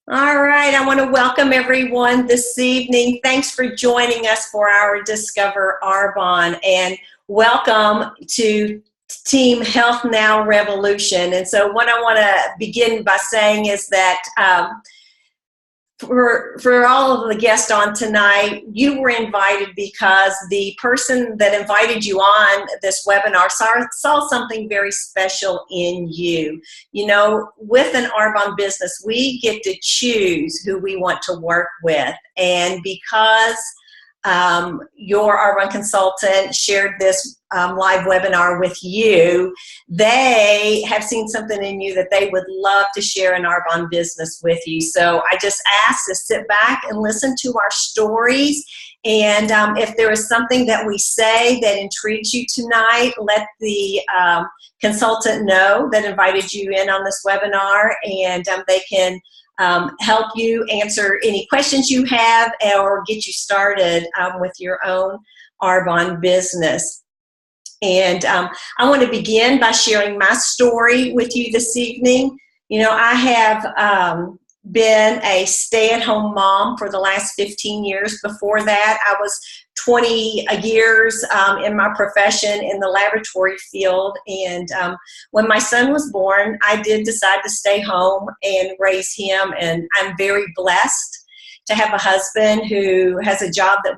All right, I want to welcome everyone this evening. Thanks for joining us for our Discover Arbonne, and welcome to Team Health Now Revolution. And so what I want to begin by saying is that for all of the guests on tonight, you were invited because the person that invited you on this webinar saw something very special in you. You know, with an Arbonne business, we get to choose who we want to work with. And because your Arbonne consultant shared this live webinar with you, they have seen something in you that they would love to share an Arbonne business with you. So I just ask to sit back and listen to our stories. And if there is something that we say that intrigues you tonight, let the consultant know that invited you in on this webinar, and they can help you answer any questions you have or get you started with your own Arbonne business. And I want to begin by sharing my story with you this evening. You know, I have been a stay-at-home mom for the last 15 years. Before that, I was 20 years in my profession in the laboratory field. And when my son was born, I did decide to stay home and raise him. And I'm very blessed to have a husband who has a job that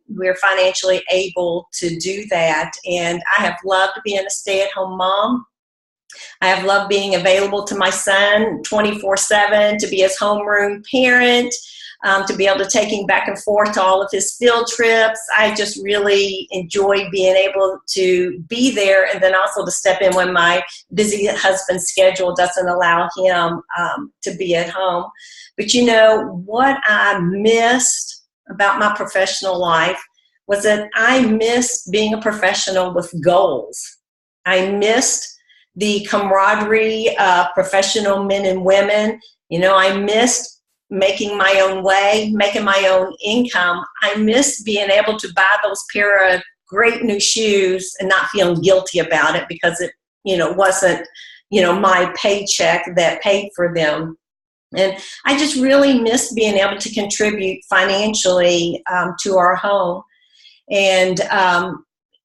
we're financially able to do that. And I have loved being a stay-at-home mom. I have loved being available to my son 24/7, to be his homeroom parent, to be able to take him back and forth to all of his field trips. I just really enjoy being able to be there, and then also to step in when my busy husband's schedule doesn't allow him to be at home. But you know, what I missed about my professional life was that I missed being a professional with goals. I missed the camaraderie of professional men and women. You know, I missed making my own way, making my own income. I missed being able to buy those pair of great new shoes and not feeling guilty about it because it, you know, wasn't, you know, my paycheck that paid for them. And I just really missed being able to contribute financially to our home. And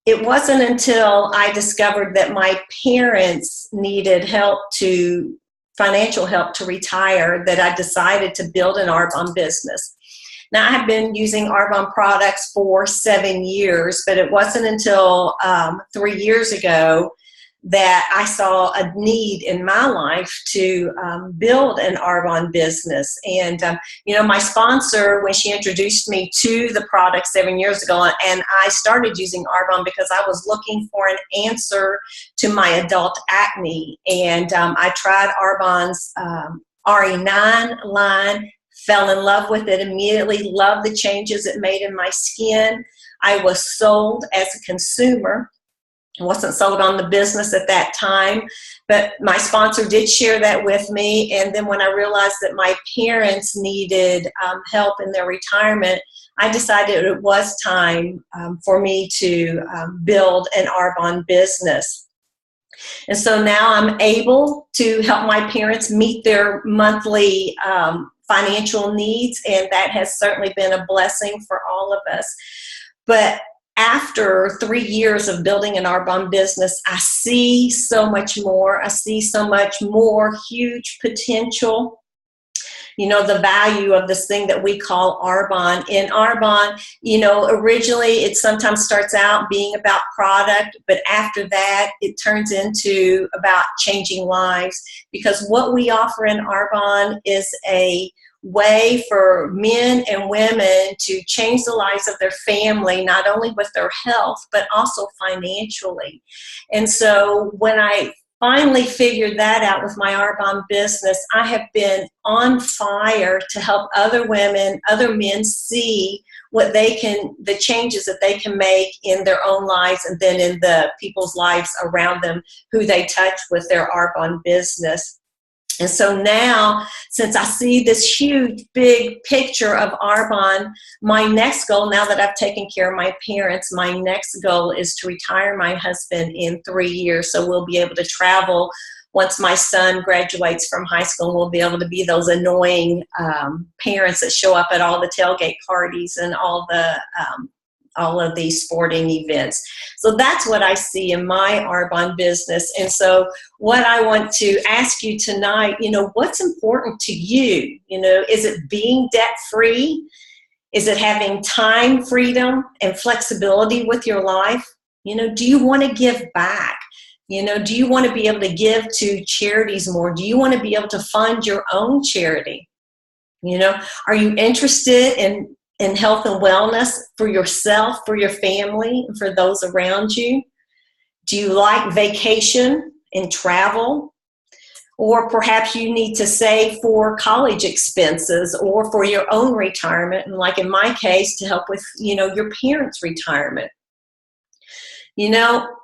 it wasn't until I discovered that my parents needed financial help to retire that I decided to build an Arbonne business. Now, I have been using Arbonne products for 7 years, but it wasn't until 3 years ago that I saw a need in my life to build an Arbonne business. And, you know, my sponsor, when she introduced me to the product 7 years ago, and I started using Arbonne because I was looking for an answer to my adult acne. And I tried Arbonne's RE9 line, fell in love with it immediately, loved the changes it made in my skin. I was sold as a consumer. I wasn't sold on the business at that time, but my sponsor did share that with me. And then when I realized that my parents needed help in their retirement, I decided it was time for me to build an Arbonne business. And so now I'm able to help my parents meet their monthly financial needs, and that has certainly been a blessing for all of us. But after 3 years of building an Arbonne business, I see so much more. I see so much more huge potential. You know, the value of this thing that we call Arbonne. In Arbonne, you know, originally it sometimes starts out being about product, but after that it turns into about changing lives, because what we offer in Arbonne is a way for men and women to change the lives of their family, not only with their health, but also financially. And so when I finally figured that out with my Arbonne business, I have been on fire to help other women, other men see what the changes that they can make in their own lives and then in the people's lives around them who they touch with their Arbonne business. And so now, since I see this huge, big picture of Arbonne, my next goal, now that I've taken care of my parents, my next goal is to retire my husband in 3 years. So we'll be able to travel once my son graduates from high school, we'll be able to be those annoying parents that show up at all the tailgate parties and all of these sporting events. So that's what I see in my Arbonne business. And so what I want to ask you tonight, what's important to you? Is it being debt-free? Is it having time freedom and flexibility with your life? Do you want to give back? Do you want to be able to give to charities more? Do you want to be able to fund your own charity? Are you interested in health and wellness for yourself, for your family, and for those around you? Do you like vacation and travel? Or perhaps you need to save for college expenses or for your own retirement, and like in my case, to help with, your parents' retirement.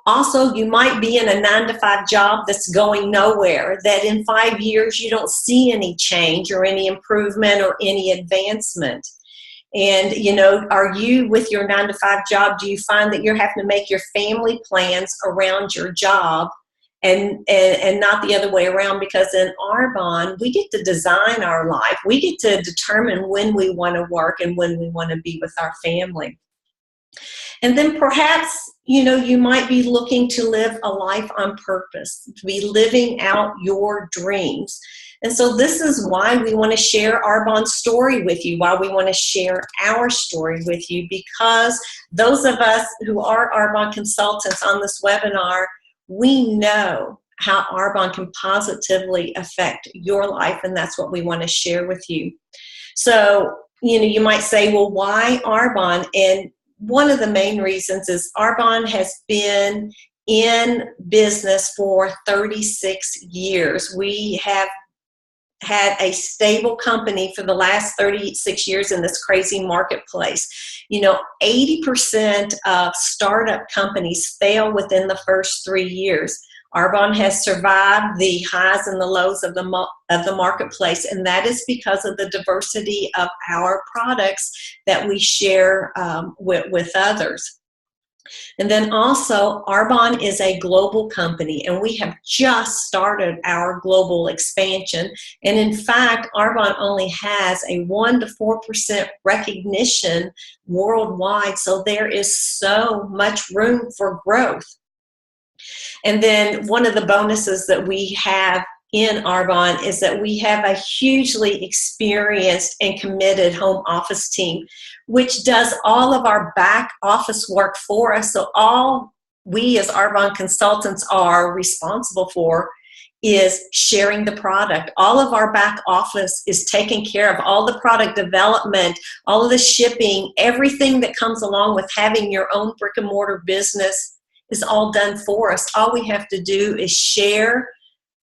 Also, you might be in a 9-to-5 job that's going nowhere, that in 5 years you don't see any change or any improvement or any advancement. And, are you, with your 9-to-5 job, do you find that you're having to make your family plans around your job and not the other way around? Because in Arbonne, we get to design our life. We get to determine when we want to work and when we want to be with our family. And then perhaps, you might be looking to live a life on purpose, to be living out your dreams. And so this is why we want to share Arbonne's story with you, why we want to share our story with you, because those of us who are Arbonne consultants on this webinar, we know how Arbonne can positively affect your life, and that's what we want to share with you. So, you might say, well, why Arbonne? And one of the main reasons is Arbonne has been in business for 36 years. We have had a stable company for the last 36 years in this crazy marketplace. 80% of startup companies fail within the first 3 years. Arbonne has survived the highs and the lows of the marketplace, and that is because of the diversity of our products that we share with others. And then also, Arbonne is a global company, and we have just started our global expansion. And in fact, Arbonne only has a 1 to 4% recognition worldwide, so there is so much room for growth. And then one of the bonuses that we have in Arbonne is that we have a hugely experienced and committed home office team, which does all of our back office work for us. So all we as Arbonne consultants are responsible for is sharing the product. All of our back office is taken care of, all the product development, all of the shipping, everything that comes along with having your own brick and mortar business is all done for us. All we have to do is share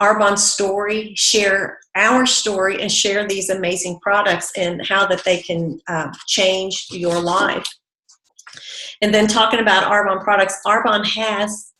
Arbonne's story, share our story, and share these amazing products and how that they can change your life. And then talking about Arbonne products, Arbonne has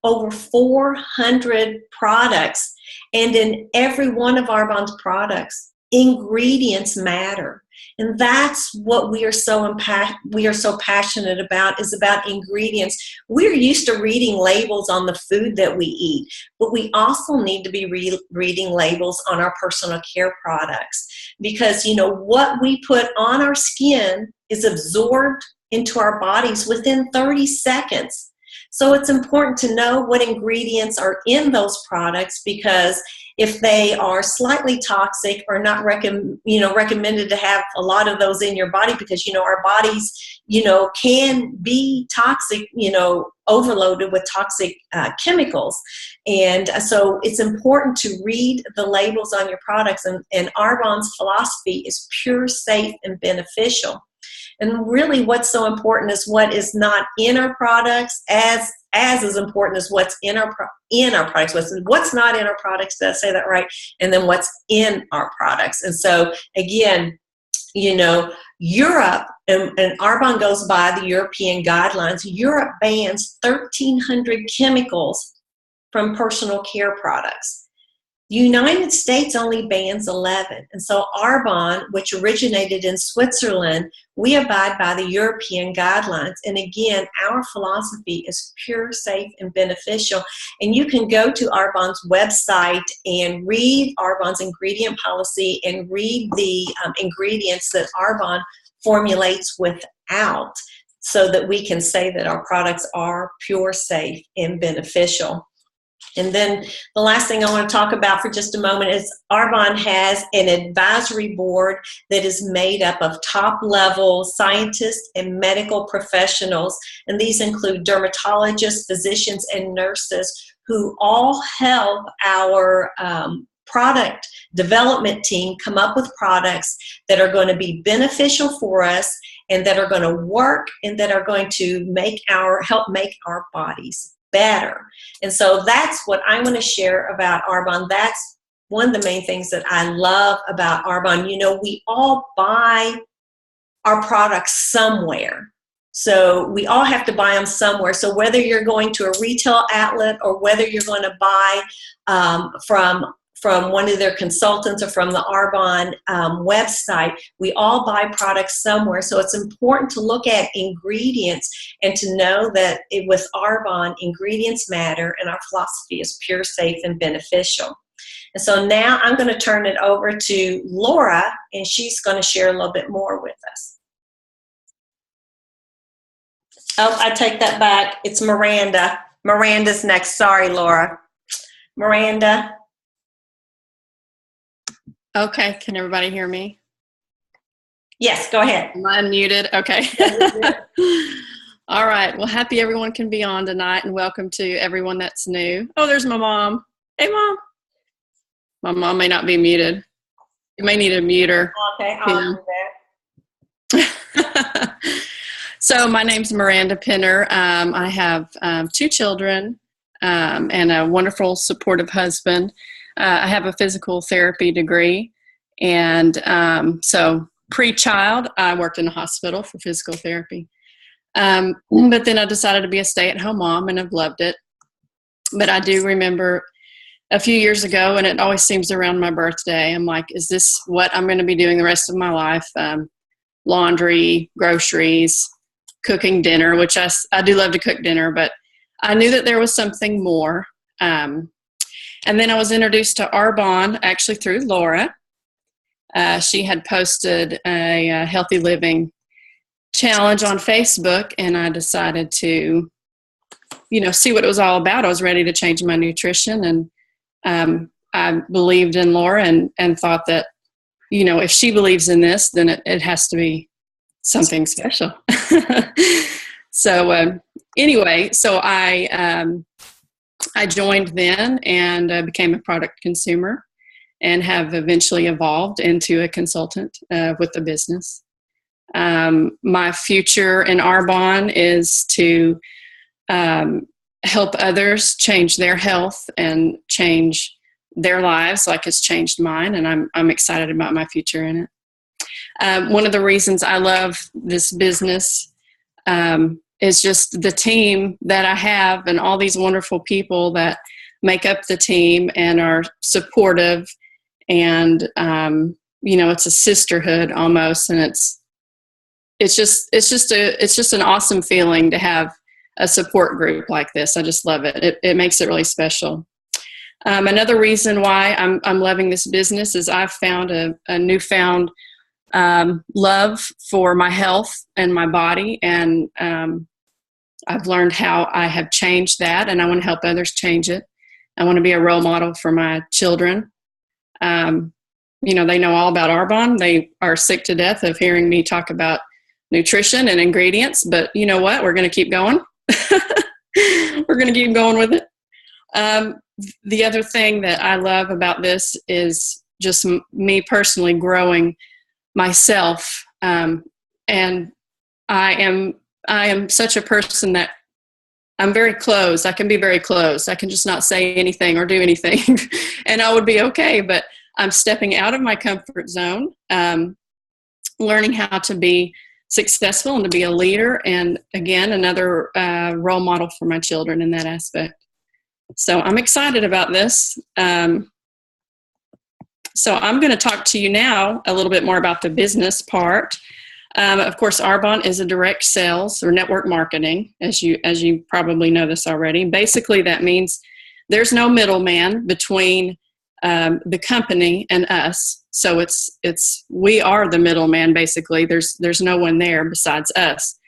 over 400 products, and in every one of Arbonne's products, ingredients matter. And that's what we are so passionate about, is about ingredients. We're used to reading labels on the food that we eat, but we also need to be reading labels on our personal care products, because what we put on our skin is absorbed into our bodies within 30 seconds. So it's important to know what ingredients are in those products, because if they are slightly toxic or not recommended to have a lot of those in your body, because our bodies can be toxic, overloaded with toxic chemicals. And so it's important to read the labels on your products, and Arbonne's philosophy is pure, safe, and beneficial. And really what's so important is what is not in our products, as is important as what's in our products. What's not in our products, did I say that right? And then what's in our products. And so again, Europe, and Arbonne goes by the European guidelines, Europe bans 1,300 chemicals from personal care products. The United States only bans 11. And so Arbonne, which originated in Switzerland, we abide by the European guidelines. And again, our philosophy is pure, safe, and beneficial. And you can go to Arbonne's website and read Arbonne's ingredient policy and read the ingredients that Arbonne formulates without, so that we can say that our products are pure, safe, and beneficial. And then the last thing I want to talk about for just a moment is Arbonne has an advisory board that is made up of top-level scientists and medical professionals. And these include dermatologists, physicians, and nurses who all help our product development team come up with products that are going to be beneficial for us and that are going to work and that are going to help make our bodies better. And so that's what I want to share about Arbonne. That's one of the main things that I love about Arbonne. You know, we all buy our products somewhere. So we all have to buy them somewhere. So whether you're going to a retail outlet or whether you're going to buy from one of their consultants or from the Arbonne website, we all buy products somewhere. So it's important to look at ingredients and to know that with Arbonne, ingredients matter and our philosophy is pure, safe, and beneficial. And so now I'm going to turn it over to Laura, and she's going to share a little bit more with us. Oh, I take that back. It's Miranda. Miranda's next. Sorry, Laura. Miranda. Okay, can everybody hear me? Yes, go ahead. Am I unmuted? Okay. All right. Well, happy everyone can be on tonight, and welcome to everyone that's new. Oh, there's my mom. Hey, Mom. My mom may not be muted. You may need to mute her. Okay, I'll do that. So my name's Miranda Penor. I have 2 children and a wonderful, supportive husband. I have a physical therapy degree, and so pre-child, I worked in a hospital for physical therapy. But then I decided to be a stay-at-home mom, and I've loved it. But I do remember a few years ago, and it always seems around my birthday, I'm like, is this what I'm going to be doing the rest of my life? Laundry, groceries, cooking dinner, which I do love to cook dinner, but I knew that there was something more. And then I was introduced to Arbonne actually through Laura. She had posted a healthy living challenge on Facebook, and I decided to, see what it was all about. I was ready to change my nutrition, and I believed in Laura and thought that, if she believes in this, then it has to be something special. So anyway, so I joined then and became a product consumer and have eventually evolved into a consultant with the business. My future in Arbonne is to help others change their health and change their lives like it's changed mine, and I'm excited about my future in it. One of the reasons I love this business is just the team that I have and all these wonderful people that make up the team and are supportive, and it's a sisterhood almost, and it's just an awesome feeling to have a support group like this. I just love it. It makes it really special. Another reason why I'm loving this business is I've found a newfound love for my health and my body, and I've learned how I have changed that, and I want to help others change it. I want to be a role model for my children. They know all about Arbonne. They are sick to death of hearing me talk about nutrition and ingredients, but you know what? We're going to keep going. We're going to keep going with it. The other thing that I love about this is just me personally growing myself. And I am such a person that I'm very closed. I can be very closed. I can just not say anything or do anything and I would be okay. But I'm stepping out of my comfort zone, learning how to be successful and to be a leader. And again, another role model for my children in that aspect. So I'm excited about this. So I'm going to talk to you now a little bit more about the business part. Of course, Arbonne is a direct sales or network marketing, as you probably know this already. Basically, that means there's no middleman between the company and us. So we are the middleman. Basically, there's no one there besides us.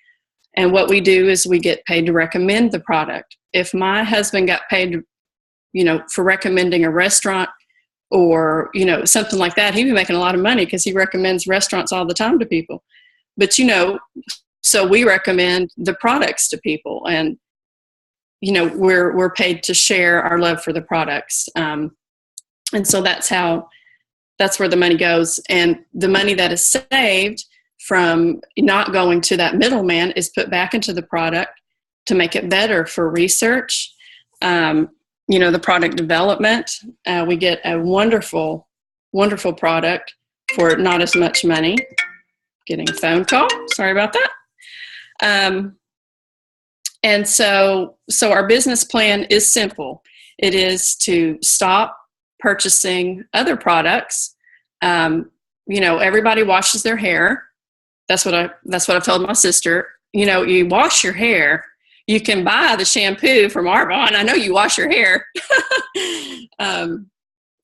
And what we do is we get paid to recommend the product. If my husband got paid, for recommending a restaurant or, something like that, he'd be making a lot of money because he recommends restaurants all the time to people. But, so we recommend the products to people, and, we're paid to share our love for the products. And so that's where the money goes. And the money that is saved from not going to that middleman is put back into the product to make it better for research. The product development, we get a wonderful, wonderful product for not as much money. Getting a phone call. Sorry about that. And so our business plan is simple. It is to stop purchasing other products. Everybody washes their hair. That's what I've told my sister. You wash your hair. You can buy the shampoo from Arbonne. I know you wash your hair.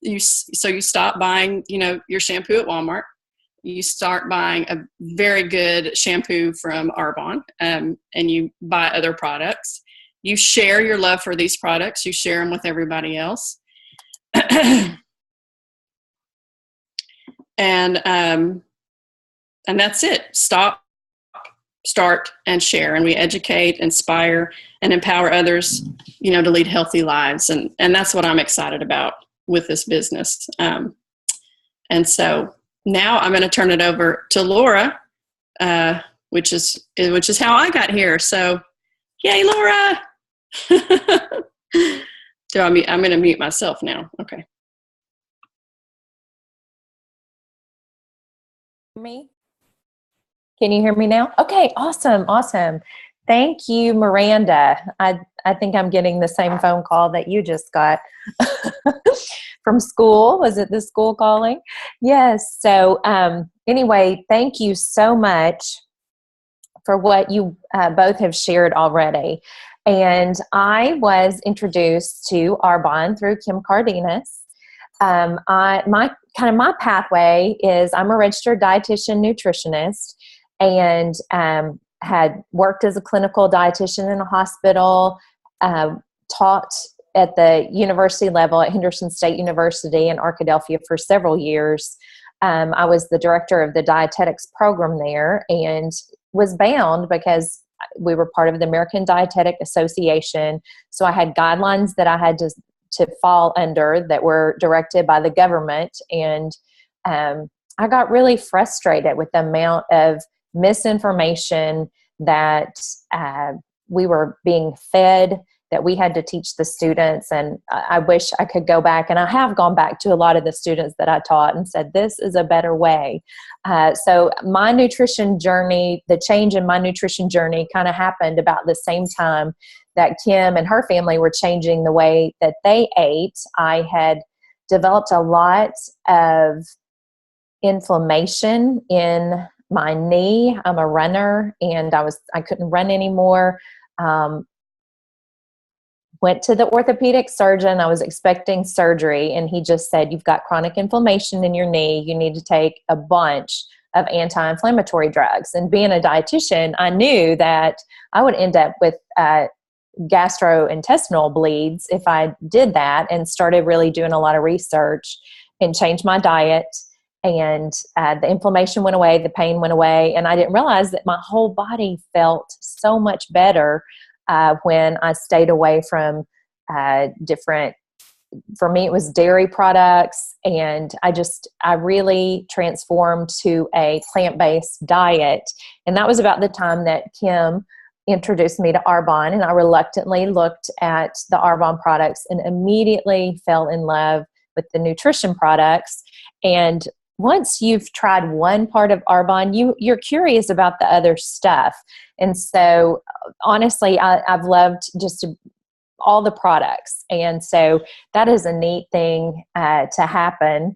You stop buying, your shampoo at Walmart. You start buying a very good shampoo from Arbonne, and you buy other products. You share your love for these products. You share them with everybody else. And that's it. Stop, start, and share. And we educate, inspire, and empower others, to lead healthy lives. And that's what I'm excited about with this business. And so now I'm going to turn it over to Laura, which is how I got here. So, yay, Laura! I'm going to mute myself now. Okay. Me? Can you hear me now? Okay, awesome. Thank you, Miranda. I think I'm getting the same phone call that you just got from school. Was it the school calling? Yes. So anyway, thank you so much for what you both have shared already. And I was introduced to Arbonne through Kim Cardenas. My pathway is I'm a registered dietitian nutritionist, and had worked as a clinical dietitian in a hospital, taught at the university level at Henderson State University in Arkadelphia for several years. I was the director of the dietetics program there, and was bound because we were part of the American Dietetic Association. So I had guidelines that I had to fall under that were directed by the government. And I got really frustrated with the amount of misinformation that we were being fed, that we had to teach the students. And I wish I could go back, and I have gone back to a lot of the students that I taught and said, this is a better way. So my nutrition journey, the change in my nutrition journey kind of happened about the same time that Kim and her family were changing the way that they ate. I had developed a lot of inflammation in my knee. I'm a runner, and I couldn't run anymore. Went to the orthopedic surgeon. I was expecting surgery, and he just said, you've got chronic inflammation in your knee. You need to take a bunch of anti-inflammatory drugs. And being a dietitian, I knew that I would end up with gastrointestinal bleeds if I did that, and started really doing a lot of research and changed my diet. And the inflammation went away, the pain went away, and I didn't realize that my whole body felt so much better when I stayed away from different, for me it was dairy products, and I really transformed to a plant-based diet. And that was about the time that Kim introduced me to Arbonne, and I reluctantly looked at the Arbonne products and immediately fell in love with the nutrition products. And once you've tried one part of Arbonne, you're curious about the other stuff. And so honestly, I've loved just all the products. And so that is a neat thing to happen.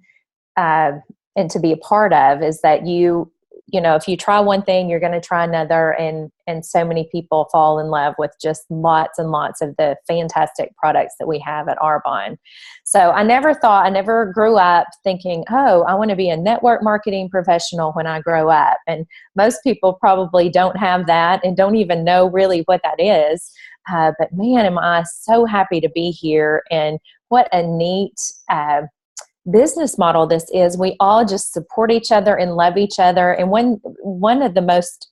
and to be a part of, is that you know, if you try one thing, you're going to try another. And so many people fall in love with just lots and lots of the fantastic products that we have at Arbonne. So I never grew up thinking, oh, I want to be a network marketing professional when I grow up. And most people probably don't have that and don't even know really what that is. But man, am I so happy to be here. And what a neat business model this is. We all just support each other and love each other. And one of the most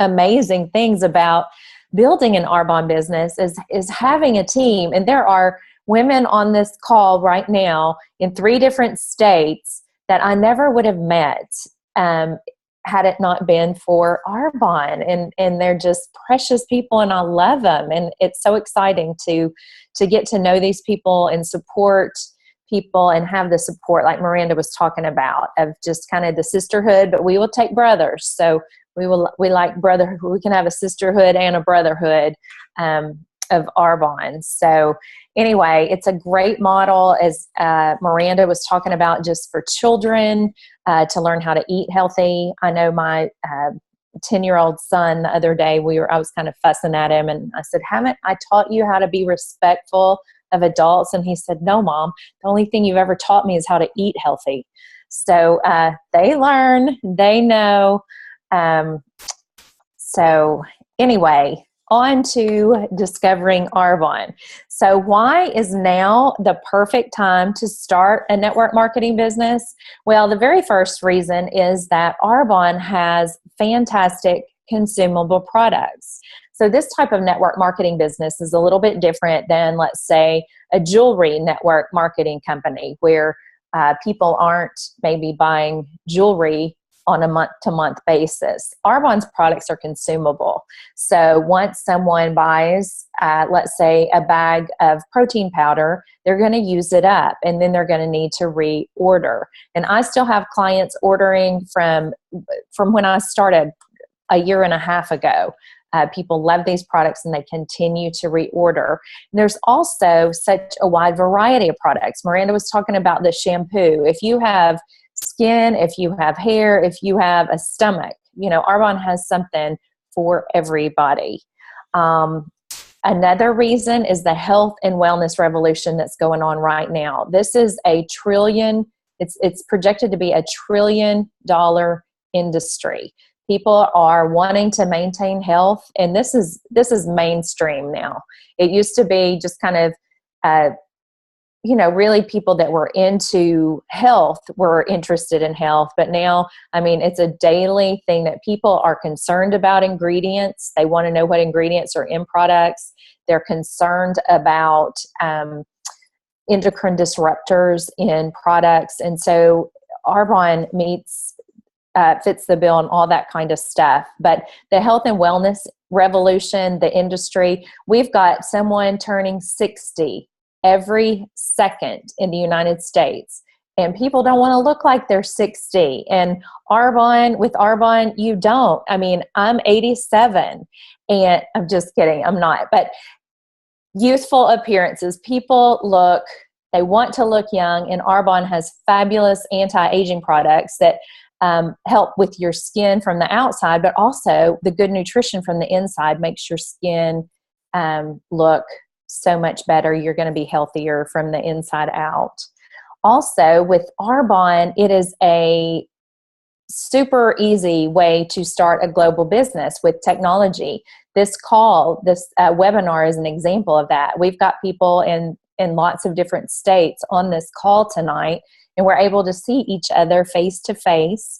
amazing things about building an Arbonne business is having a team. And there are women on this call right now in 3 different states that I never would have met had it not been for Arbonne. And they're just precious people, and I love them. And it's so exciting to get to know these people and support people and have the support like Miranda was talking about, of just kind of the sisterhood, but we will take brothers. So we like brotherhood. We can have a sisterhood and a brotherhood of Arbonne. So anyway, it's a great model, as Miranda was talking about, just for children to learn how to eat healthy. I know my 10-year-old son the other day, I was kind of fussing at him, and I said, haven't I taught you how to be respectful of adults? And he said, no, Mom, the only thing you've ever taught me is how to eat healthy. So they learn, they know. So anyway, on to discovering Arbonne. So why is now the perfect time to start a network marketing business? Well, the very first reason is that Arbonne has fantastic consumable products. So this type of network marketing business is a little bit different than, let's say, a jewelry network marketing company, where people aren't maybe buying jewelry on a month-to-month basis. Arbonne's products are consumable. So once someone buys, let's say, a bag of protein powder, they're going to use it up, and then they're going to need to reorder. And I still have clients ordering from when I started a year and a half ago. People love these products, and they continue to reorder. And there's also such a wide variety of products. Miranda was talking about the shampoo. If you have skin, if you have hair, if you have a stomach, Arbonne has something for everybody. Another reason is the health and wellness revolution that's going on right now. This is it's projected to be $1 trillion industry. People are wanting to maintain health, and this is mainstream now. It used to be just kind of, really people that were into health were interested in health, but now, it's a daily thing that people are concerned about ingredients. They want to know what ingredients are in products. They're concerned about endocrine disruptors in products, and so Arbonne fits the bill and all that kind of stuff. But the health and wellness revolution, the industry, we've got someone turning 60 every second in the United States. And people don't want to look like they're 60. And with Arbonne, you don't. I'm 87, and I'm just kidding. I'm not. But youthful appearances. They want to look young, and Arbonne has fabulous anti-aging products that help with your skin from the outside, but also the good nutrition from the inside makes your skin look so much better. You're going to be healthier from the inside out. Also, with Arbonne, it is a super easy way to start a global business with technology. This webinar is an example of that. We've got people in lots of different states on this call tonight, and we're able to see each other face to face.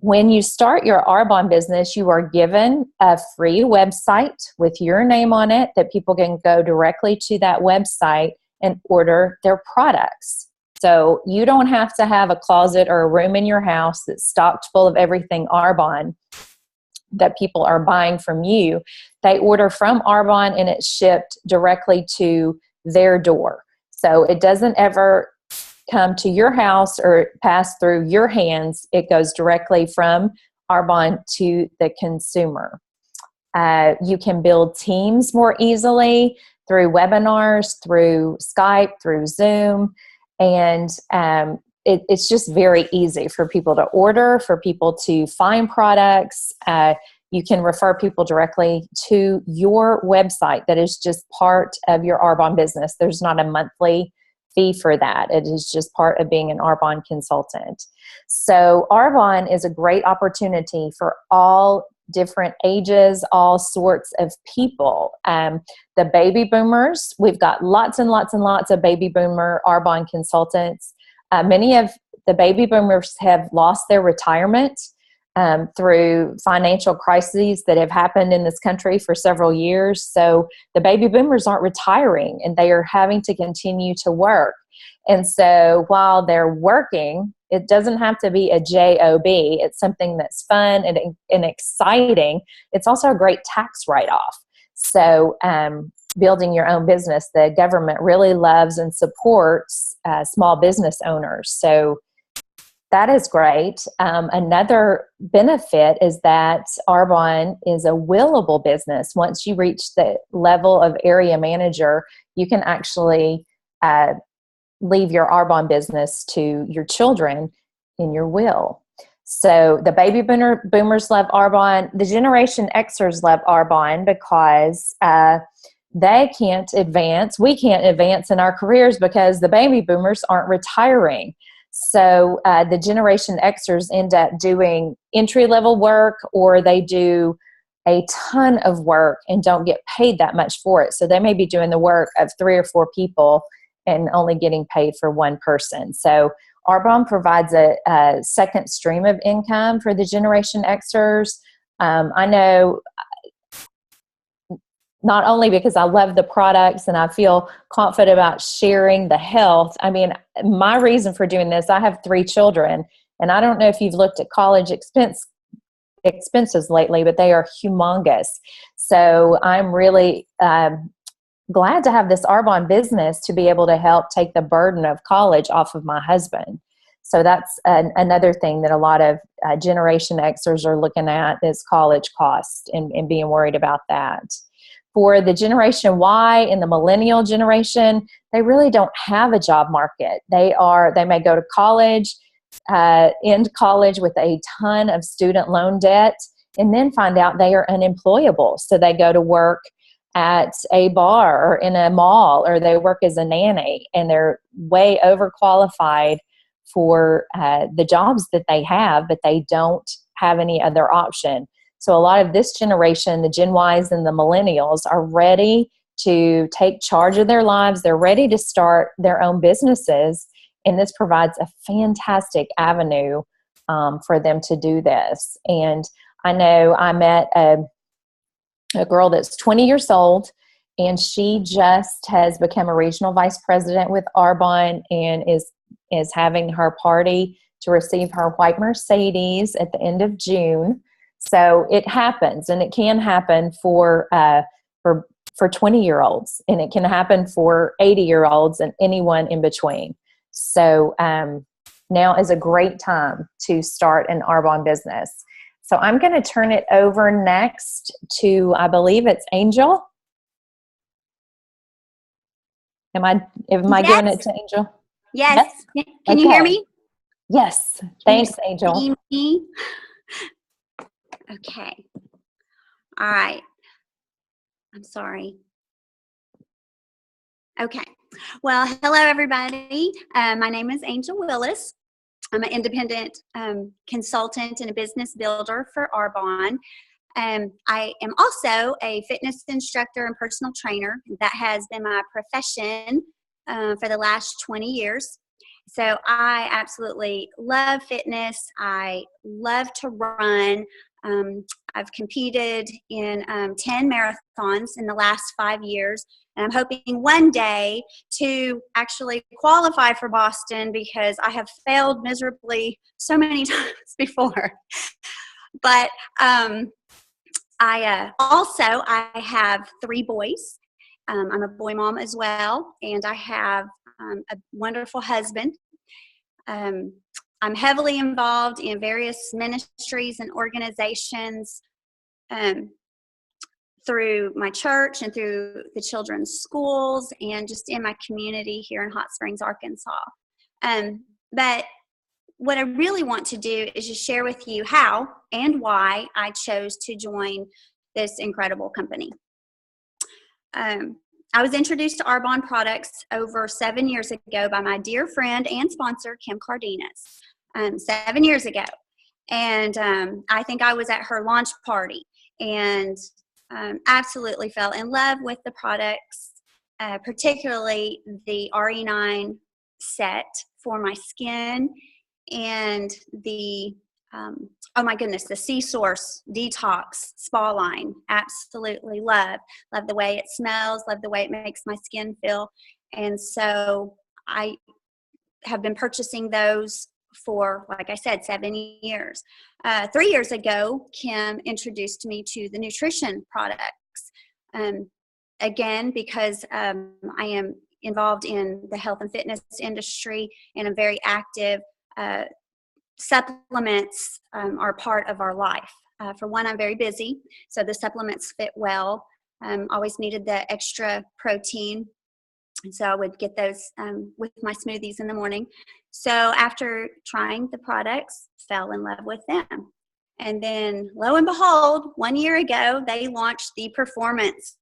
When you start your Arbonne business, you are given a free website with your name on it that people can go directly to that website and order their products. So you don't have to have a closet or a room in your house that's stocked full of everything Arbonne that people are buying from you. They order from Arbonne, and it's shipped directly to their door. So it doesn't ever come to your house or pass through your hands. It goes directly from Arbonne to the consumer. You can build teams more easily through webinars, through Skype, through Zoom. And it's just very easy for people to order, for people to find products. You can refer people directly to your website that is just part of your Arbonne business. There's not a monthly fee for that. It is just part of being an Arbonne consultant. So Arbonne is a great opportunity for all different ages, all sorts of people. The baby boomers, we've got lots and lots and lots of baby boomer Arbonne consultants. Many of the baby boomers have lost their retirement through financial crises that have happened in this country for several years. So the baby boomers aren't retiring, and they are having to continue to work. And so while they're working, it doesn't have to be a job. It's something that's fun and exciting. It's also a great tax write-off. So building your own business, the government really loves and supports small business owners. So that is great. Another benefit is that Arbonne is a willable business. Once you reach the level of area manager, you can actually leave your Arbonne business to your children in your will. So the baby boomers love Arbonne. The Generation Xers love Arbonne because they can't advance. We can't advance in our careers because the baby boomers aren't retiring. So the Generation Xers end up doing entry-level work, or they do a ton of work and don't get paid that much for it. So they may be doing the work of 3 or 4 people and only getting paid for one person. So Arbonne provides a second stream of income for the Generation Xers. I know not only because I love the products and I feel confident about sharing the health. I mean, my reason for doing this, I have 3 children, and I don't know if you've looked at college expenses lately, but they are humongous. So I'm really glad to have this Arbonne business to be able to help take the burden of college off of my husband. So that's another thing that a lot of Generation Xers are looking at is college cost and being worried about that. For the Generation Y and the millennial generation, they really don't have a job market. They may go to college, end college with a ton of student loan debt, and then find out they are unemployable. So they go to work at a bar or in a mall, or they work as a nanny, and they're way overqualified for the jobs that they have, but they don't have any other option. So a lot of this generation, the Gen Ys and the millennials, are ready to take charge of their lives. They're ready to start their own businesses, and this provides a fantastic avenue for them to do this. And I know I met a girl that's 20 years old, and she just has become a regional vice president with Arbonne and is having her party to receive her white Mercedes at the end of June. So it happens, and it can happen for 20-year-olds, and it can happen for 80-year-olds and anyone in between. So now is a great time to start an Arbonne business. So I'm going to turn it over next to, I believe it's Angel. Am I Yes. giving it to Angel? Yes. Can you hear me? Yes. Thanks, Angel. See me? Okay. All right. I'm sorry. Okay. Well, hello, everybody. My name is Angel Willis. I'm an independent consultant and a business builder for Arbonne. I am also a fitness instructor and personal trainer. That has been my profession for the last 20 years. So I absolutely love fitness. I love to run. I've competed in 10 marathons in the last 5 years, and I'm hoping one day to actually qualify for Boston because I have failed miserably so many times before. But I have 3 boys. I'm a boy mom as well, and I have a wonderful husband. I'm heavily involved in various ministries and organizations through my church and through the children's schools and just in my community here in Hot Springs, Arkansas. But what I really want to do is just share with you how and why I chose to join this incredible company. I was introduced to Arbonne products over 7 years ago by my dear friend and sponsor, Kim Cardenas, 7 years ago. And I think I was at her launch party and absolutely fell in love with the products, particularly the RE9 set for my skin and the oh my goodness, the Sea Source Detox Spa line. Absolutely love the way it smells, love the way it makes my skin feel. And so I have been purchasing those for, like I said, 7 years. 3 years ago, Kim introduced me to the nutrition products. Again, because I am involved in the health and fitness industry and I'm very active, supplements are part of our life. For one, I'm very busy, so the supplements fit well. Always needed the extra protein, and so I would get those with my smoothies in the morning. So after trying the products, fell in love with them. And then lo and behold, 1 year ago, they launched the performance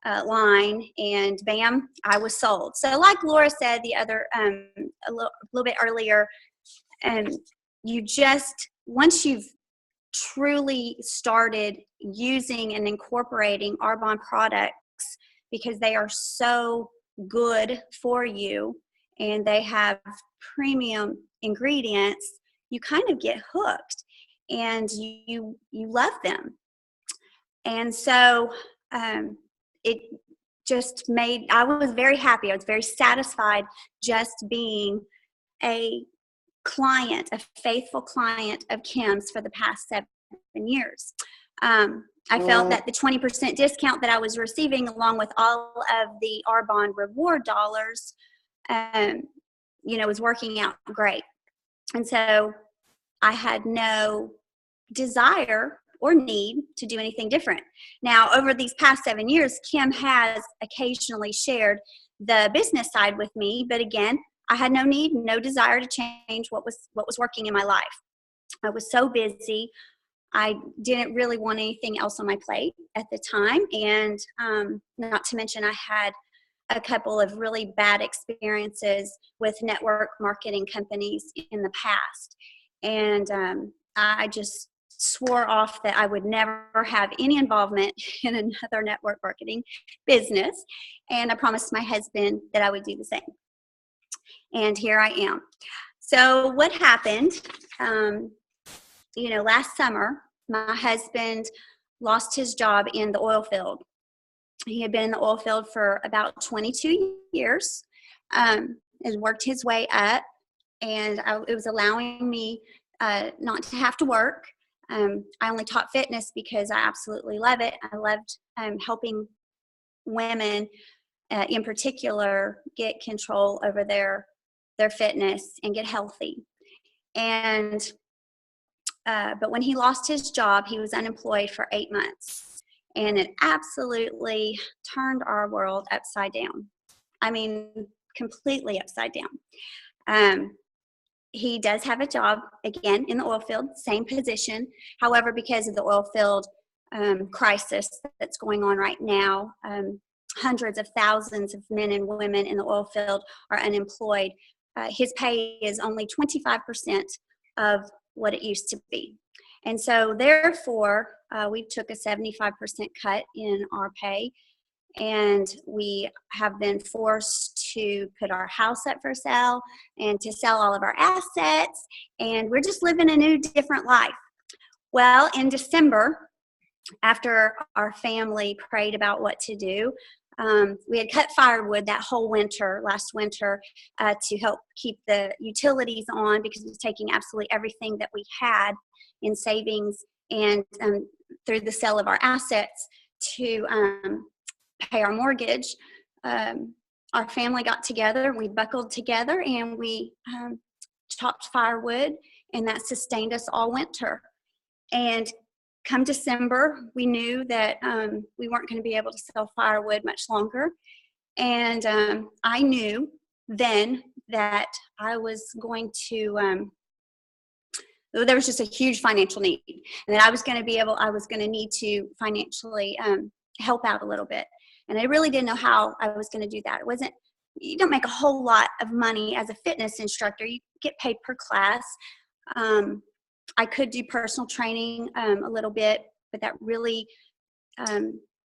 line, and bam, I was sold. So like Laura said the other a little bit earlier, you just, once you've truly started using and incorporating Arbonne products, because they are so good for you and they have premium ingredients, you kind of get hooked and you love them. And so it just made, I was very happy. I was very satisfied just being a client, a faithful client of Kim's for the past 7 years. I felt that the 20% discount that I was receiving, along with all of the Arbonne reward dollars, was working out great. And so I had no desire or need to do anything different. Now, over these past 7 years, Kim has occasionally shared the business side with me, but again, I had no need, no desire to change what was working in my life. I was so busy. I didn't really want anything else on my plate at the time. And not to mention, I had a couple of really bad experiences with network marketing companies in the past. And I just swore off that I would never have any involvement in another network marketing business. And I promised my husband that I would do the same. And here I am. So what happened, last summer, my husband lost his job in the oil field. He had been in the oil field for about 22 years, and worked his way up, and it was allowing me not to have to work. I only taught fitness because I absolutely love it. I loved helping women in particular get control over their fitness and get healthy. And but when he lost his job, he was unemployed for 8 months, and it absolutely turned our world upside down. I mean, completely upside down. He does have a job again in the oil field, same position. However, because of the oil field crisis that's going on right now, hundreds of thousands of men and women in the oil field are unemployed. His pay is only 25% of what it used to be. And so therefore, we took a 75% cut in our pay, and we have been forced to put our house up for sale and to sell all of our assets, and we're just living a new, different life. Well, in December, after our family prayed about what to do, we had cut firewood that whole winter, last winter, to help keep the utilities on, because it was taking absolutely everything that we had in savings and through the sale of our assets to pay our mortgage. Our family got together, we buckled together, and we chopped firewood, and that sustained us all winter. And come December, we knew that we weren't going to be able to sell firewood much longer. And I knew then that I was going to, there was just a huge financial need, and that I was going to need to financially help out a little bit. And I really didn't know how I was going to do that. You don't make a whole lot of money as a fitness instructor. You get paid per class. I could do personal training a little bit, but that really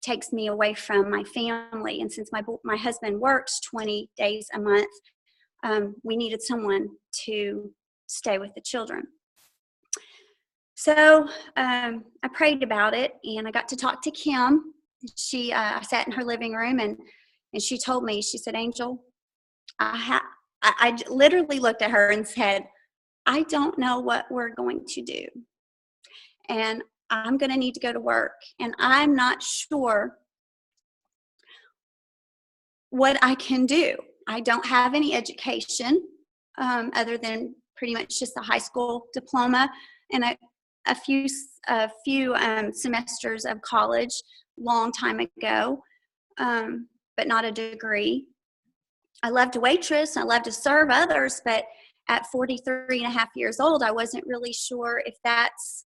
takes me away from my family. And since my husband works 20 days a month, we needed someone to stay with the children. So I prayed about it, and I got to talk to Kim. I sat in her living room, and she told me, she said, Angel, I literally looked at her and said, I don't know what we're going to do. And I'm going to need to go to work. And I'm not sure what I can do. I don't have any education other than pretty much just a high school diploma and a few semesters of college long time ago, but not a degree. I love to waitress. I love to serve others, but at 43 and a half years old, I wasn't really sure if that's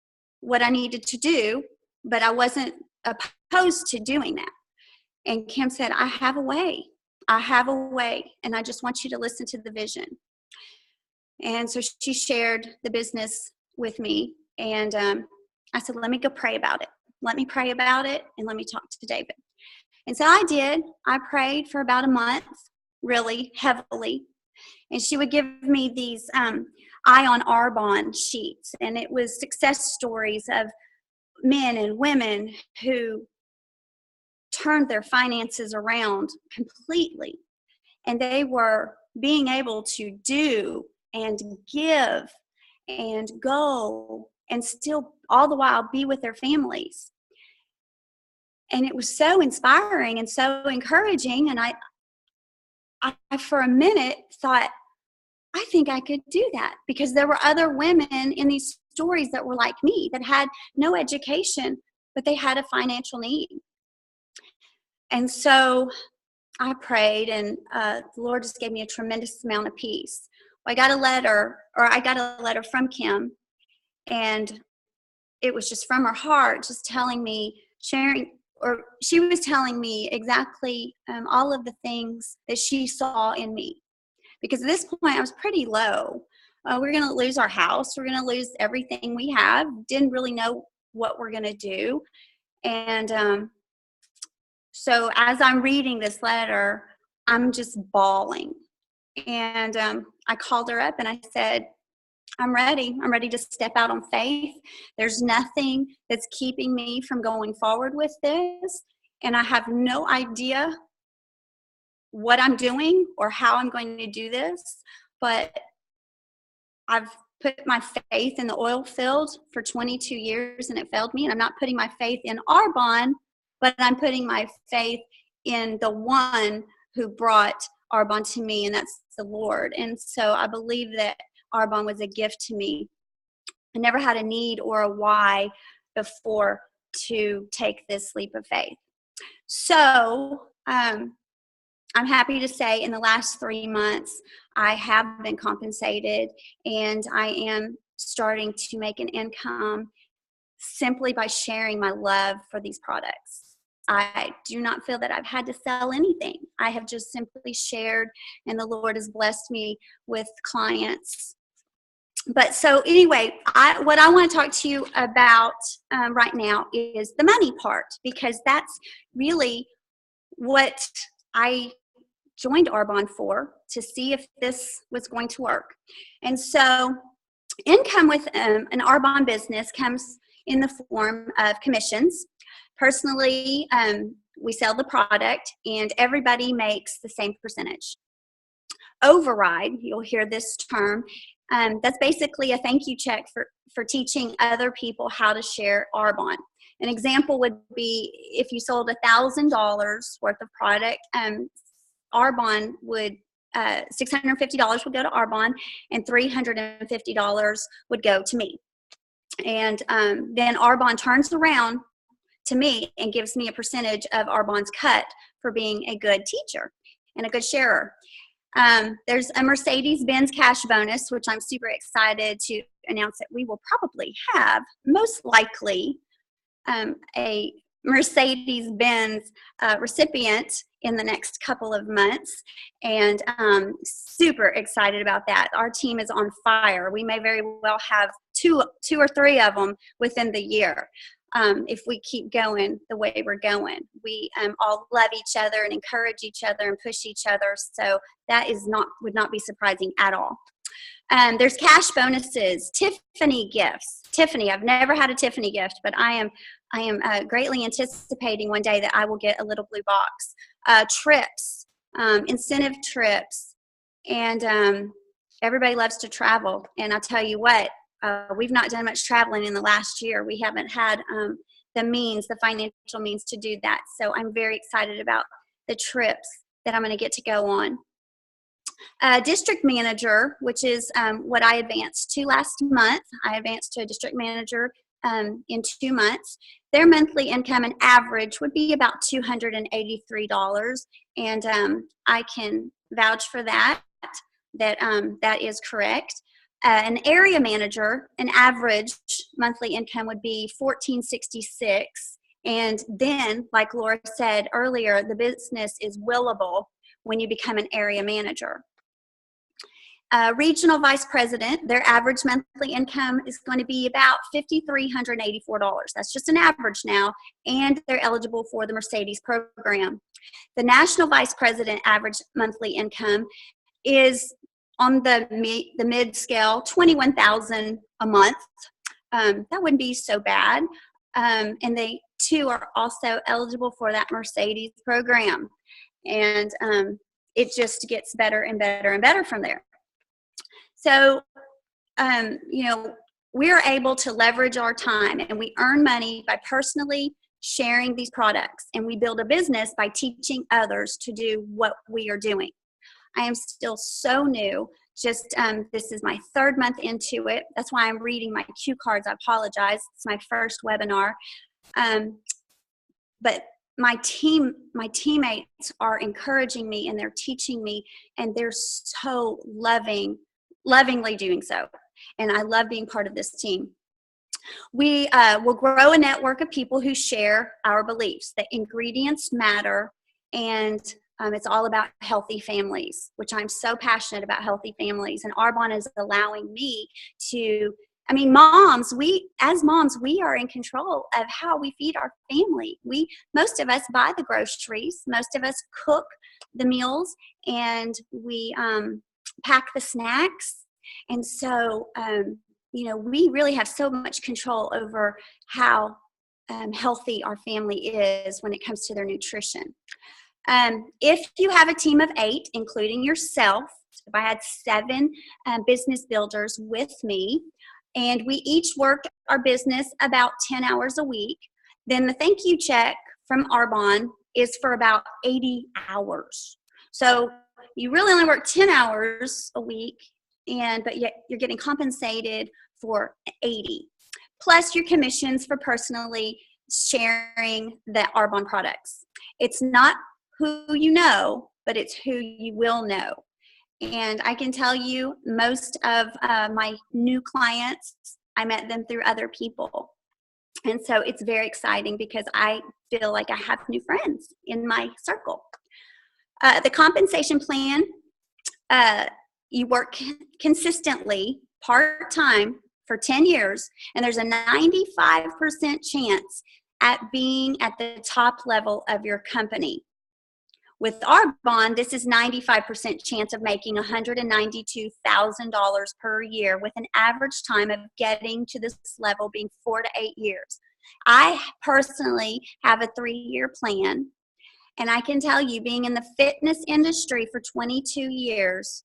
what I needed to do, but I wasn't opposed to doing that. And Kim said, I have a way, and I just want you to listen to the vision. And so she shared the business with me, and I said, let me go pray about it. Let me pray about it, and let me talk to David. And so I did. I prayed for about a month, really heavily. And she would give me these Eye on Arbonne sheets. And it was success stories of men and women who turned their finances around completely. And they were being able to do and give and go and still all the while be with their families. And it was so inspiring and so encouraging. And I for a minute thought, I think I could do that, because there were other women in these stories that were like me, that had no education, but they had a financial need. And so I prayed, and the Lord just gave me a tremendous amount of peace. I got a letter from Kim, and it was just from her heart, just telling me, she was telling me exactly all of the things that she saw in me. Because at this point, I was pretty low. We're going to lose our house. We're going to lose everything we have. Didn't really know what we're going to do. And so as I'm reading this letter, I'm just bawling. And I called her up and I said, I'm ready. I'm ready to step out on faith. There's nothing that's keeping me from going forward with this. And I have no idea what I'm doing or how I'm going to do this, but I've put my faith in the oil field for 22 years and it failed me. And I'm not putting my faith in Arbonne, but I'm putting my faith in the one who brought Arbonne to me, and that's the Lord. And so I believe that Arbonne was a gift to me. I never had a need or a why before to take this leap of faith. So I'm happy to say in the last 3 months, I have been compensated, and I am starting to make an income simply by sharing my love for these products. I do not feel that I've had to sell anything. I have just simply shared, and the Lord has blessed me with clients. But so anyway, what I want to talk to you about right now is the money part, because that's really what I joined Arbonne for, to see if this was going to work. And so income with an Arbonne business comes in the form of commissions. Personally, we sell the product and everybody makes the same percentage. Override, you'll hear this term. That's basically a thank you check for teaching other people how to share Arbonne. An example would be if you sold $1,000 worth of product, Arbonne would $650 would go to Arbonne, and $350 would go to me. And then Arbonne turns around to me and gives me a percentage of Arbonne's cut for being a good teacher and a good sharer. There's a Mercedes-Benz cash bonus, which I'm super excited to announce that we will probably have, most likely, a Mercedes-Benz recipient in the next couple of months, and super excited about that. Our team is on fire. We may very well have two or three of them within the year. If we keep going the way we're going. We all love each other and encourage each other and push each other, so that would not be surprising at all. There's cash bonuses, Tiffany gifts. Tiffany, I've never had a Tiffany gift, but I am greatly anticipating one day that I will get a little blue box. Trips, incentive trips, and everybody loves to travel. And I'll tell you what, we've not done much traveling in the last year. We haven't had the financial means to do that. So I'm very excited about the trips that I'm going to get to go on. District manager, which is what I advanced to last month. I advanced to a district manager in 2 months. Their monthly income and average would be about $283, and I can vouch for that that is correct. An area manager, an average monthly income would be $1,466, and then, like Laura said earlier, the business is willable when you become an area manager. Regional vice president, their average monthly income is going to be about $5,384. That's just an average now, and they're eligible for the Mercedes program. The national vice president average monthly income is on the mid scale, $21,000 a month. That wouldn't be so bad, and they too are also eligible for that Mercedes program, and it just gets better and better and better from there. So, we're able to leverage our time, and we earn money by personally sharing these products, and we build a business by teaching others to do what we are doing. I am still so new. This is my 3rd month into it. That's why I'm reading my cue cards. I apologize. It's my first webinar. But my teammates are encouraging me, and they're teaching me, and they're so lovingly doing so. And I love being part of this team. We will grow a network of people who share our beliefs that ingredients matter, and it's all about healthy families, which I'm so passionate about healthy families. And Arbonne is allowing me to, moms, we are in control of how we feed our family. Most of us buy the groceries, most of us cook the meals, and we pack the snacks. And so, we really have so much control over how healthy our family is when it comes to their nutrition. If you have a team of 8, including yourself, if I had 7 business builders with me, and we each worked our business about 10 hours a week, then the thank you check from Arbonne is for about 80 hours. So you really only work 10 hours a week, but yet you're getting compensated for 80. Plus your commissions for personally sharing the Arbonne products. It's not who you know, but it's who you will know. And I can tell you, most of my new clients, I met them through other people. And so it's very exciting because I feel like I have new friends in my circle. The compensation plan, you work consistently, part-time, for 10 years, and there's a 95% chance at being at the top level of your company. With Arbonne, this is 95% chance of making $192,000 per year, with an average time of getting to this level being 4 to 8 years. I personally have a 3-year plan, and I can tell you, being in the fitness industry for 22 years,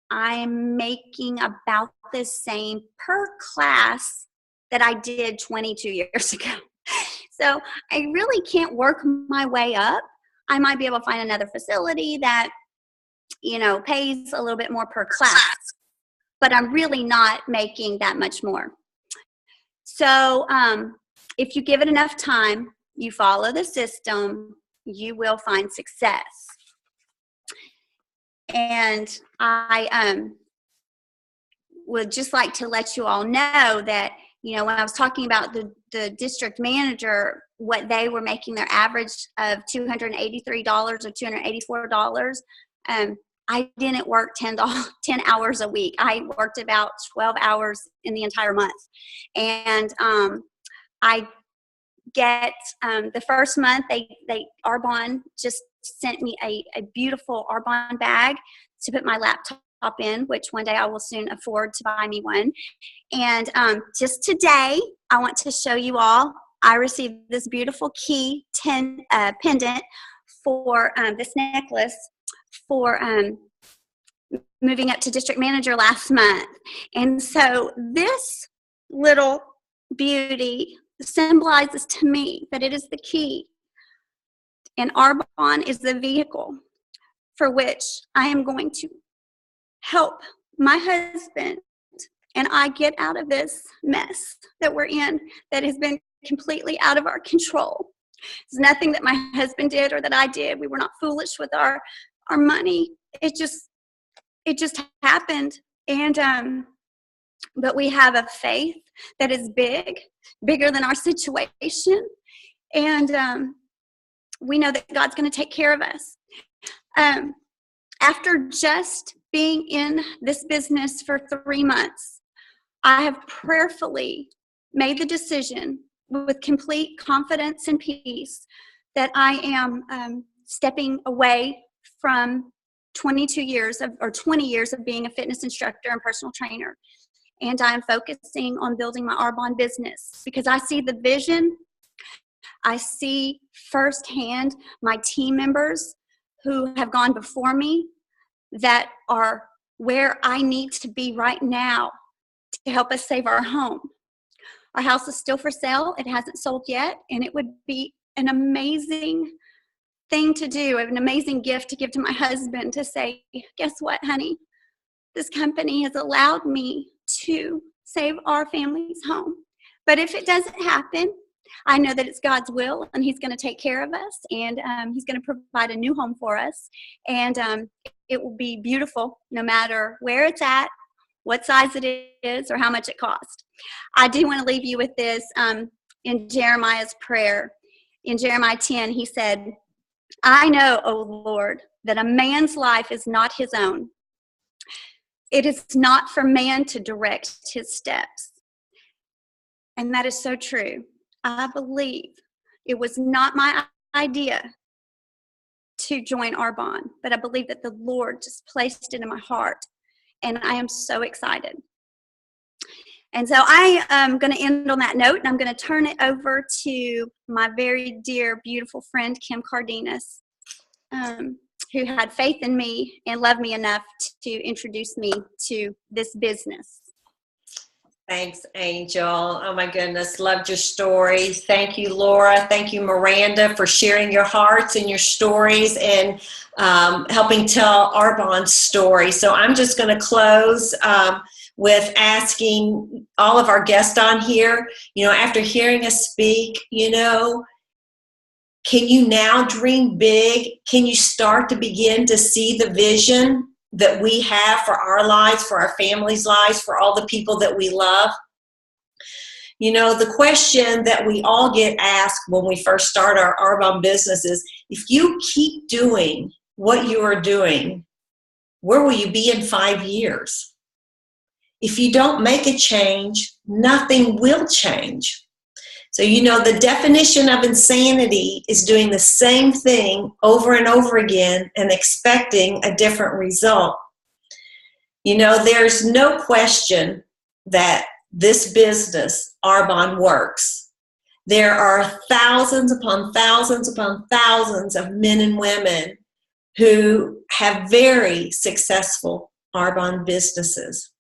I'm making about the same per class that I did 22 years ago. So I really can't work my way up. I might be able to find another facility that, pays a little bit more per class, but I'm really not making that much more. So if you give it enough time, you follow the system, you will find success. And I would just like to let you all know that, when I was talking about the district manager, what they were making their average of $283 or $284, I didn't work 10 hours a week. I worked about 12 hours in the entire month. And I get the first month, Arbonne just sent me a beautiful Arbonne bag to put my laptop in, which one day I will soon afford to buy me one. And just today, I want to show you all, I received this beautiful key pendant for this necklace for moving up to district manager last month. And so this little beauty symbolizes to me that it is the key, and Arbonne is the vehicle for which I am going to help my husband and I get out of this mess that we're in that has been completely out of our control. It's nothing that my husband did or that I did. We were not foolish with our money. It just happened. And but we have a faith that is bigger than our situation. And we know that God's going to take care of us. After just being in this business for 3 months, I have prayerfully made the decision with complete confidence and peace that I am stepping away from 20 years of being a fitness instructor and personal trainer. And I'm focusing on building my Arbonne business because I see the vision. I see firsthand my team members who have gone before me that are where I need to be right now to help us save our home. Our house is still for sale. It hasn't sold yet, and it would be an amazing thing to do, an amazing gift to give to my husband to say, guess what, honey? This company has allowed me to save our family's home. But if it doesn't happen, I know that it's God's will, and He's going to take care of us, and He's going to provide a new home for us. And it will be beautiful no matter where it's at, what size it is, or how much it costs. I do want to leave you with this in Jeremiah's prayer. In Jeremiah 10, he said, I know, O Lord, that a man's life is not his own. It is not for man to direct his steps. And that is so true. I believe it was not my idea to join Arbonne, but I believe that the Lord just placed it in my heart, and I am so excited. And so I am going to end on that note, and I'm going to turn it over to my very dear, beautiful friend, Kim Cardenas, who had faith in me and loved me enough to introduce me to this business. Thanks, Angel. Oh my goodness, loved your story. Thank you, Laura. Thank you, Miranda, for sharing your hearts and your stories and helping tell Arbonne's story. So I'm just going to close with asking all of our guests on here, after hearing us speak, can you now dream big? Can you start to begin to see the vision that we have for our lives, for our families' lives, for all the people that we love? The question that we all get asked when we first start our Arbonne business is, if you keep doing what you are doing, where will you be in 5 years? If you don't make a change, nothing will change. So, the definition of insanity is doing the same thing over and over again and expecting a different result. There's no question that this business, Arbonne, works. There are thousands upon thousands upon thousands of men and women who have very successful Arbonne businesses.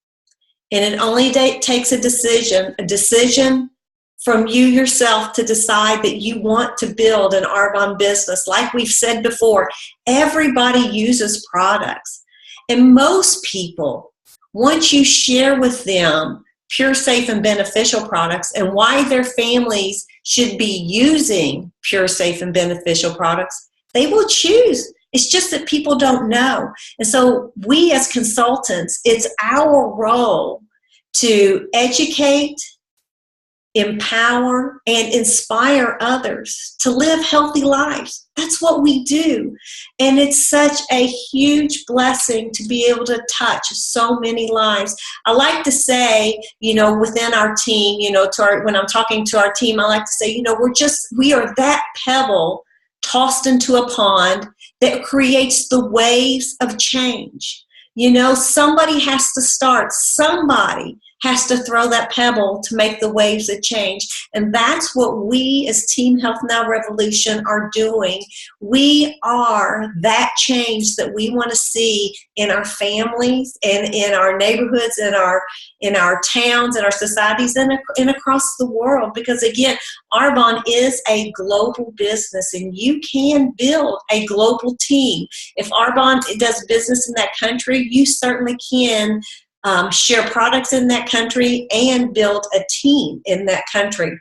And it only takes a decision from you yourself to decide that you want to build an Arbonne business. Like we've said before, everybody uses products. And most people, once you share with them pure, safe, and beneficial products and why their families should be using pure, safe, and beneficial products, they will choose It's just that people don't know. And so we as consultants, it's our role to educate, empower, and inspire others to live healthy lives. That's what we do. And it's such a huge blessing to be able to touch so many lives. I like to say, within our team, when I'm talking to our team, I like to say, we are that pebble tossed into a pond that creates the waves of change. Somebody has to start. Somebody has to throw that pebble to make the waves of change. And that's what we as Team Health Now Revolution are doing. We are that change that we want to see in our families and in our neighborhoods, in our towns, in our societies, and across the world. Because again, Arbonne is a global business, and you can build a global team. If Arbonne does business in that country, you certainly can share products in that country and build a team in that country.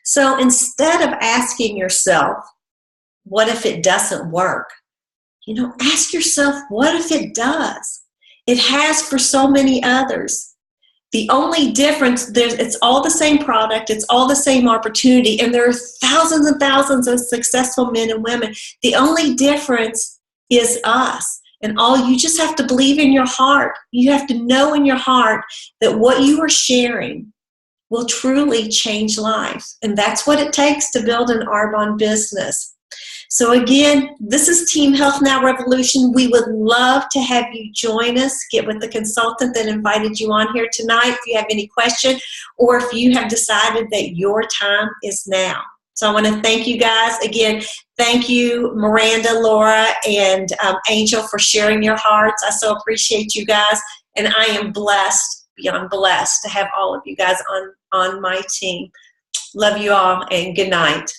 So instead of asking yourself, what if it doesn't work? Ask yourself, what if it does? It has for so many others. The only difference, it's all the same product, it's all the same opportunity, and there are thousands and thousands of successful men and women. The only difference is us. And you just have to believe in your heart. You have to know in your heart that what you are sharing will truly change lives. And that's what it takes to build an Arbonne business. So again, this is Team Health Now Revolution. We would love to have you join us. Get with the consultant that invited you on here tonight if you have any question, or if you have decided that your time is now. So I want to thank you guys. Again, thank you, Miranda, Laura, and Angel, for sharing your hearts. I so appreciate you guys. And I am blessed, beyond blessed, to have all of you guys on my team. Love you all, and good night.